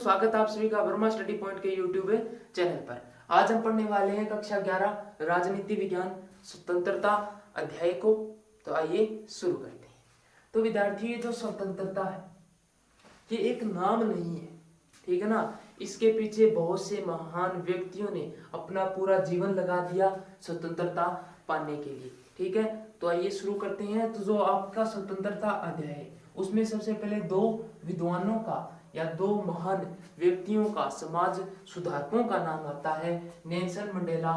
स्वागत है आप सभी का वर्मा स्टडी पॉइंट के यूट्यूब चैनल पर। आज हम पढ़ने वाले हैं कक्षा 11 राजनीति विज्ञान स्वतंत्रता अध्याय को। तो आइए शुरू करते हैं। तो विद्यार्थियों, ये जो स्वतंत्रता है ये एक नाम नहीं है, ठीक है ना। इसके पीछे बहुत से महान व्यक्तियों ने अपना पूरा जीवन लगा दिया स्वतंत्रता पाने के लिए, ठीक है। तो आइए शुरू करते हैं। तो जो आपका स्वतंत्रता अध्याय है उसमें सबसे पहले दो विद्वानों का या दो महान व्यक्तियों का, समाज सुधारकों का नाम आता है। नेल्सन मंडेला,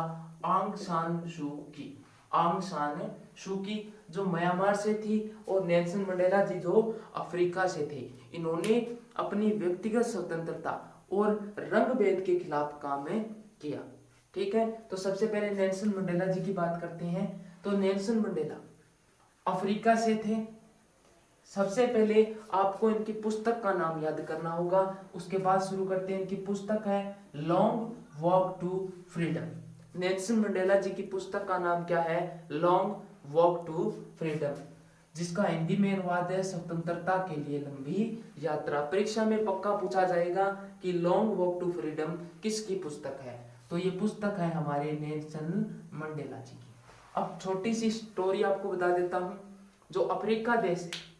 आंग सान सू की। आंग सान सू की जो म्यांमार से थी और नेल्सन मंडेला जी जो अफ्रीका से थे। इन्होंने अपनी व्यक्तिगत स्वतंत्रता और रंग भेद के खिलाफ काम किया, ठीक है। तो सबसे पहले नेल्सन मंडेला जी की बात करते हैं। तो नेल्सन मंडेला अफ्रीका से थे। सबसे पहले आपको इनकी पुस्तक का नाम याद करना होगा, उसके बाद शुरू करते हैं। इनकी पुस्तक है long walk to freedom. Nelson Mandela ji की पुस्तक का नाम क्या है? लॉन्ग वॉक टू फ्रीडम, जिसका हिंदी में अनुवाद है स्वतंत्रता के लिए लंबी यात्रा। परीक्षा में पक्का पूछा जाएगा कि लॉन्ग वॉक टू फ्रीडम किसकी पुस्तक है। तो ये पुस्तक है हमारे नेल्सन मंडेला जी की। अब छोटी सी स्टोरी आपको बता देता हूं। जो अफ्रीका देश है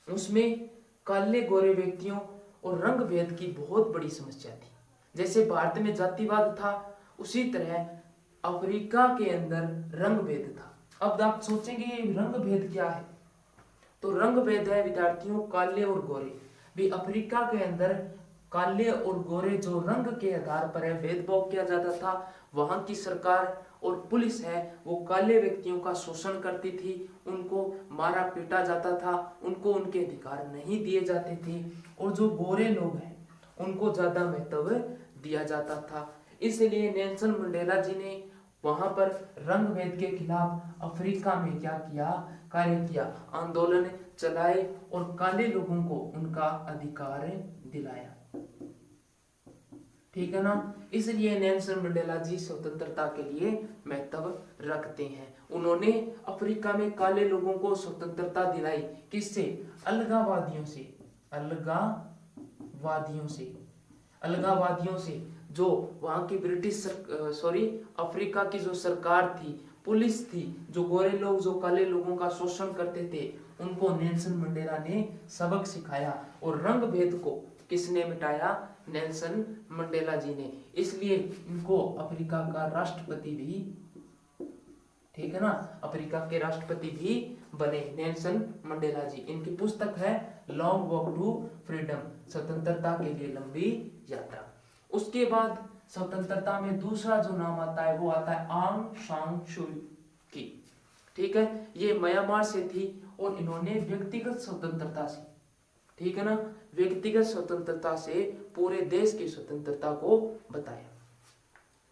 उसमें काले गोरे व्यक्तियों और रंग भेद की बहुत बड़ी समस्या थी। जैसे भारत में जातिवाद था उसी तरह अफ्रीका के अंदर रंग भेद था। अब आप सोचेंगे ये रंग भेद क्या है? तो रंग भेद है विद्यार्थियों काले और गोरे। भी अफ्रीका के अंदर काले और गोरे जो रंग के आधार पर है भेदभाव किया जाता था। वहां की सरकार और पुलिस है वो काले व्यक्तियों का शोषण करती थी, उनको मारा पीटा जाता था, उनको उनके अधिकार नहीं दिए जाते थे। और जो गोरे लोग हैं उनको ज्यादा महत्व दिया जाता था। इसलिए नेल्सन मंडेला जी ने वहां पर रंग भेद के खिलाफ अफ्रीका में क्या किया? कार्य किया, आंदोलन चलाए और काले लोगों को उनका अधिकार दिलाया, ठीक है ना। इसलिए नेल्सन मंडेला जी स्वतंत्रता के लिए महत्व रखते हैं। उन्होंने अफ्रीका में काले लोगों को स्वतंत्रता दिलाई। किससे? अलगाववादियों से। अलगाववादियों से। अलगाववादियों से जो वहां की अफ्रीका की जो सरकार थी, पुलिस थी, जो गोरे लोग जो काले लोगों का शोषण करते थे, उनको नेल्सन मंडेला ने सबक सिखाया। और रंग भेद को किसने मिटाया? नेल्सन मंडेला जी ने। इसलिए इनको अफ्रीका का राष्ट्रपति भी, ठीक है ना, अफ्रीका के राष्ट्रपति भी बने नेल्सन मंडेला जी। इनकी पुस्तक है लॉन्ग वॉक टू फ्रीडम, स्वतंत्रता के लिए लंबी यात्रा। उसके बाद स्वतंत्रता में दूसरा जो नाम आता है वो आता है आंग सान सू की, ठीक है। ये म्यांमार से थी और इन्होंने व्यक्तिगत स्वतंत्रता से, ठीक है ना, व्यक्तिगत स्वतंत्रता से पूरे देश की स्वतंत्रता को बताया।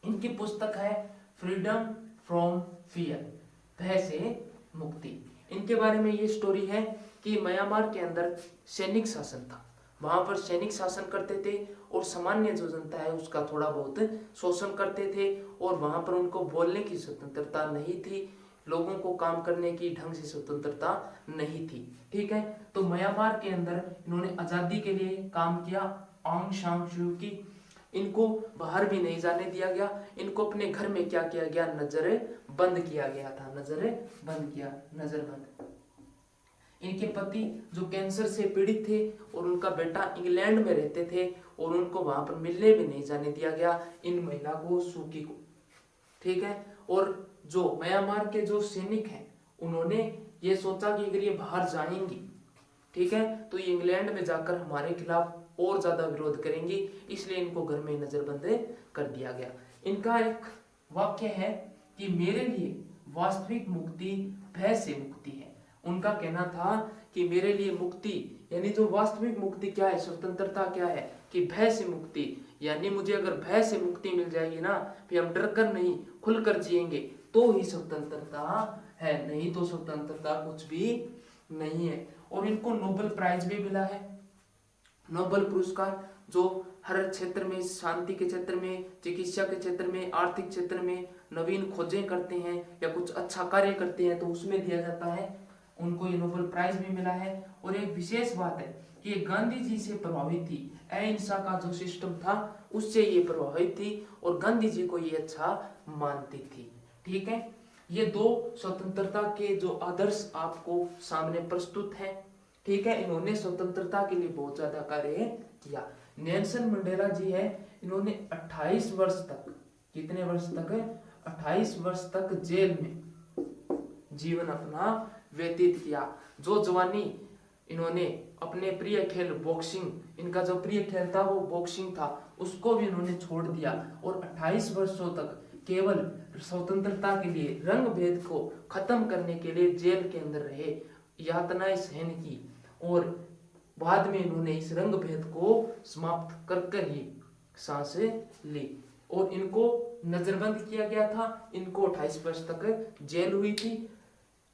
इनकी पुस्तक है फ्रीडम फ्रॉम फियर, भय से मुक्ति। इनके बारे में ये स्टोरी है कि म्यांमार के अंदर सैनिक शासन था। वहां पर सैनिक शासन करते थे और सामान्य जो जनता है उसका थोड़ा बहुत शोषण करते थे। और वहां पर उनको बोलने की स्वतंत्रता नहीं थी, लोगों को काम करने की ढंग से स्वतंत्रता नहीं थी, ठीक है। तो म्यांमार के अंदर इन्होंने आजादी के लिए काम किया। आंग सान सू की, इनको बाहर भी नहीं जाने दिया गया। इनको अपने घर में क्या किया गया? नजर बंद किया गया था। नजर बंद किया, नजर बंद। इनके पति जो कैंसर से पीड़ित थे और उनका बेटा इंग्लैंड में रहते थे और उनको वहां पर मिलने भी नहीं जाने दिया गया, इन महिला को, सूकी को, ठीक है। और जो म्यांमार के जो सैनिक हैं उन्होंने ये सोचा कि अगर ये बाहर जाएंगी, ठीक है, तो ये इंग्लैंड में जाकर हमारे खिलाफ और ज्यादा विरोध करेंगी, इसलिए इनको घर में नजरबंद कर दिया गया। इनका एक वाक्य है कि मेरे लिए वास्तविक मुक्ति भय से मुक्ति है। उनका कहना था कि मेरे लिए मुक्ति यानी जो वास्तविक मुक्ति क्या है, स्वतंत्रता क्या है, कि भय से मुक्ति। यानी मुझे अगर भय से मुक्ति मिल जाएगी ना, फिर हम डर कर नहीं खुलकर जिएंगे तो ही स्वतंत्रता है, नहीं तो स्वतंत्रता कुछ भी नहीं है। और इनको नोबेल प्राइज भी मिला है, नोबेल पुरस्कार, जो हर क्षेत्र में, शांति के क्षेत्र में, चिकित्सा के क्षेत्र में, आर्थिक क्षेत्र में नवीन खोजें करते हैं या कुछ अच्छा कार्य करते हैं तो उसमें दिया जाता है। उनको ये नोबेल प्राइज भी मिला है। और एक विशेष बात है कि गांधी जी से प्रभावित थी, अहिंसा का जो सिस्टम था उससे ये प्रभावित थी और गांधी जी को ये अच्छा मानती थी। ठीक है, ये दो स्वतंत्रता के जो आदर्श आपको सामने प्रस्तुत है। ठीक है, इन्होंने स्वतंत्रता के लिए बहुत ज्यादा कार्य किया। नेल्सन मंडेला जी है, इन्होंने 28 वर्ष तक, कितने वर्ष तक है, 28 वर्ष तक जेल में जीवन अपना व्यतीत किया। जो जवानी इन्होंने अपने प्रिय खेल बॉक्सिंग, इनका जो प्रिय खेल था वो बॉक्सिंग था, उसको भी इन्होंने छोड़ दिया और 28 वर्षों तक केवल स्वतंत्रता के लिए, रंग भेद को खत्म करने के लिए जेल के अंदर रहे, यातनाएं सहन की और बाद में इन्होंने इस रंग भेद को समाप्त कर ही सांसें ली और इनको नजरबंद किया गया था। इनको 28 वर्ष तक जेल हुई थी।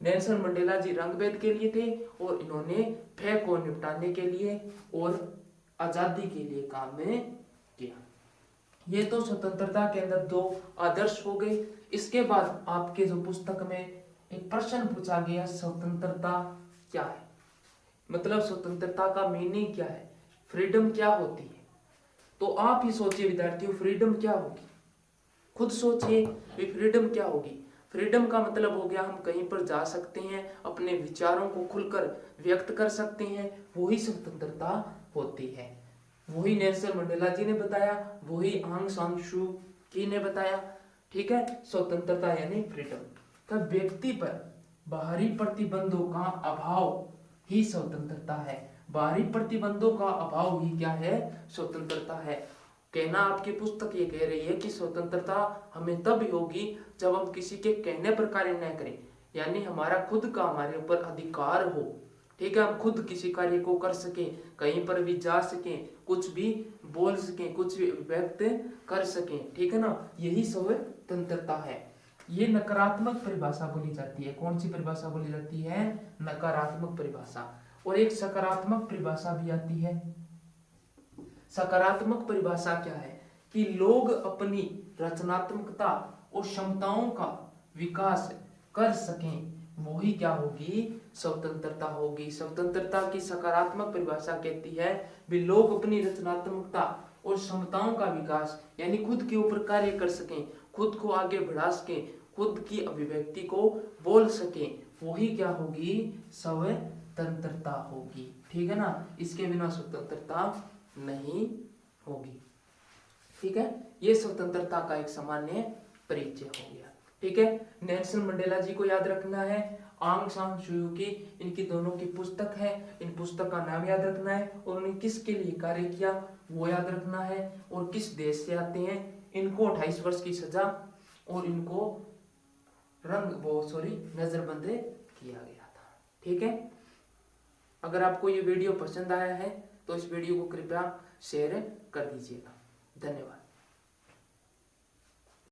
नेल्सन मंडेला जी रंगभेद के लिए थे और इन्होंने भय को निपटाने के लिए और आजादी के लिए काम में किया। ये तो स्वतंत्रता के अंदर दो आदर्श हो गए। इसके बाद आपके जो पुस्तक में एक प्रश्न पूछा गया, स्वतंत्रता क्या है, मतलब स्वतंत्रता का मीनिंग क्या है, फ्रीडम क्या होती है। तो आप ही सोचिए विद्यार्थियों, फ्रीडम क्या होगी, खुद सोचिए फ्रीडम क्या होगी। फ्रीडम का मतलब हो गया हम कहीं पर जा सकते हैं, अपने विचारों को खुलकर व्यक्त कर सकते हैं, वही स्वतंत्रता होती है। वही नेल्सन मंडेला जी ने बताया, वही आंग सान सू की ने बताया। ठीक है, स्वतंत्रता यानी फ्रीडम। तब व्यक्ति पर बाहरी प्रतिबंधों का अभाव ही स्वतंत्रता है। बाहरी प्रतिबंधों का अभाव ही क्या है, स्वतंत्रता है। कहना आपकी पुस्तक ये कह रही है कि स्वतंत्रता हमें तब होगी जब हम किसी के कहने पर कार्य न करें, यानी हमारा खुद का हमारे ऊपर अधिकार हो। ठीक है, हम खुद किसी कार्य को कर सकें, कहीं पर भी जा सकें, कुछ भी बोल सकें, कुछ भी व्यक्त कर सकें। ठीक है ना, यही स्वतंत्रता है। ये नकारात्मक परिभाषा बोली जाती है। कौन सी परिभाषा बोली जाती है, नकारात्मक परिभाषा। और एक सकारात्मक परिभाषा भी आती है। सकारात्मक परिभाषा क्या है कि लोग अपनी रचनात्मकता और क्षमताओं का विकास कर सकें, वही क्या होगी, स्वतंत्रता होगी। स्वतंत्रता की सकारात्मक परिभाषा कहती है भी लोग अपनी रचनात्मकता और क्षमताओं का विकास, यानी खुद के ऊपर कार्य कर सकें, खुद को आगे बढ़ा सकें, खुद की अभिव्यक्ति को बोल सकें, वही क्या होगी, स्वतंत्रता होगी। ठीक है ना, इसके बिना स्वतंत्रता नहीं होगी। ठीक है, ये स्वतंत्रता का एक सामान्य परिचय हो गया। ठीक है, नेल्सन मंडेला जी को याद रखना है, आंग सान सू की, इनकी दोनों की पुस्तक है, इन पुस्तक का नाम याद रखना है और उन्होंने किसके लिए कार्य किया वो याद रखना है और किस देश से आते हैं। इनको 28 वर्ष की सजा और इनको नजरबंद किया गया था। ठीक है, अगर आपको ये वीडियो पसंद आया है तो इस वीडियो को कृपया शेयर कर दीजिएगा। धन्यवाद।